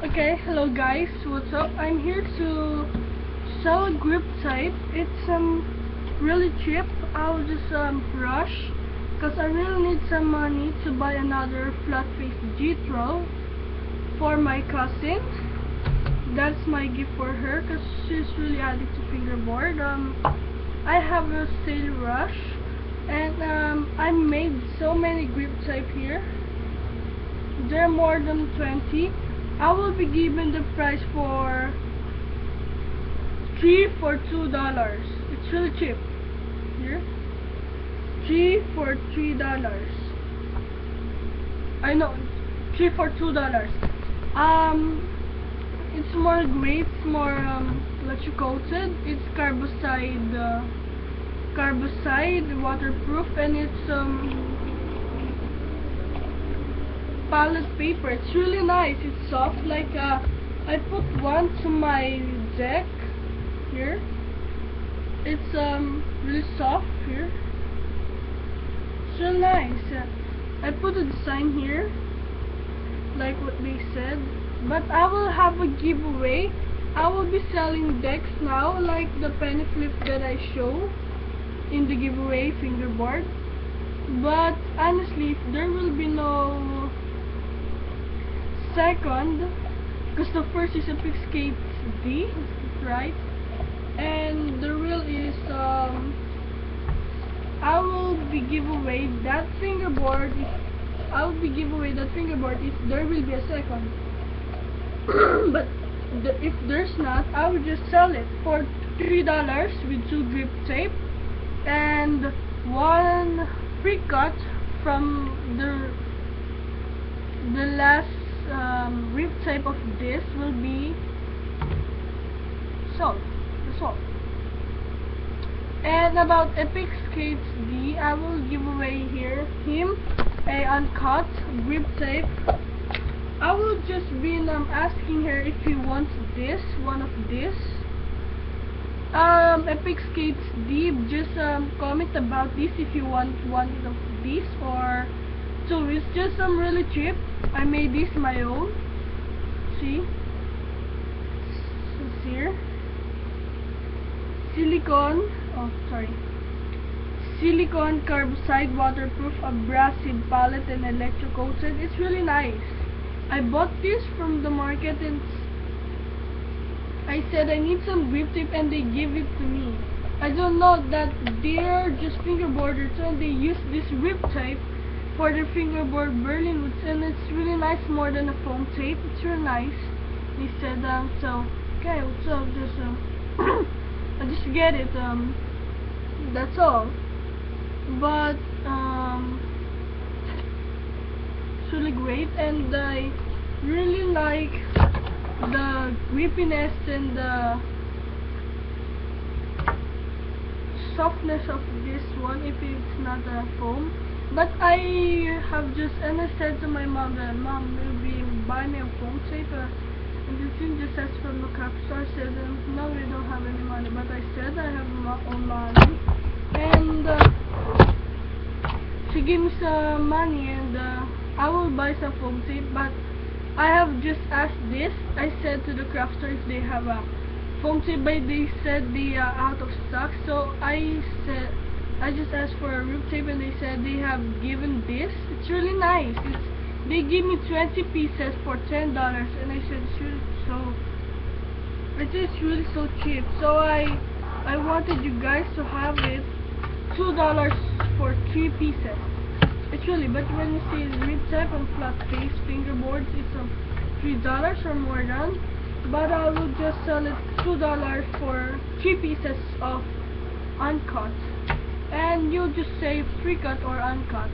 Okay, hello guys, what's up? I'm here to sell a grip tape. It's really cheap. I'll just rush because I really need some money to buy another flat face G12 for my cousin. That's my gift for her because she's really addicted to fingerboard. I have a sale rush and I made so many grip tape here. There are more than 20. I will be given the price for 3 for $2. It's really cheap. Here, 3 for $3. I know, 3 for $2. It's more great, it's more electric coated. It's carbicide, waterproof, and it's palette paper. It's really nice. It's soft. Like I put one to my deck here. It's really soft here. It's really nice. I put a design here, like what they said. But I will have a giveaway. I will be selling decks now, like the penny flip that I show in the giveaway fingerboard. But honestly, if there will be no second, because the first is a Pixscape D, right? And the real is I will be give away that fingerboard if there will be a second. But if there's not, I will just sell it for $3 with 2 grip tape and 1 free cut from the last grip tape of this will be sold. That's all. And about Pixscape D, I will give away him a uncut grip tape. I will just be asking her if he wants one of this. Pixscape D, just comment about this if you want one of these or two. It's just really cheap. I made this my own. See? It's here. Silicone carbicide, waterproof, abrasive palette, and electro coated. It's really nice. I bought this from the market and I said I need some grip tape and they give it to me. I don't know that they're just fingerboarders and they use this grip tape for their fingerboard Berlin woods, and it's really nice, more than a foam tape. It's really nice. They said so okay, so just I just get it, that's all. But it's really great, and I really like the grippiness and the softness of this one if it's not a foam. But I have just, and I said to my mom that, Mom, maybe buy me a foam tape, and the thing just says from the craft store. I said, no, we don't have any money. But I said I have my own money, and she gave me some money, and I will buy some foam tape. But I have just asked this. I said to the craft store if they have a foam tape, but they said they are out of stock. So I said, I just asked for a grip tape, and they said they have given this. It's really nice. They give me 20 pieces for $10, and I said it's really so cheap. So I wanted you guys to have it, $2 for 3 pieces. It's really, but when you see the grip tape and flat face fingerboards, it's $3 or more than. But I will just sell it $2 for 3 pieces of uncut. And you just say free cut or uncut.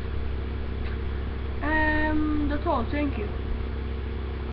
That's all. Thank you.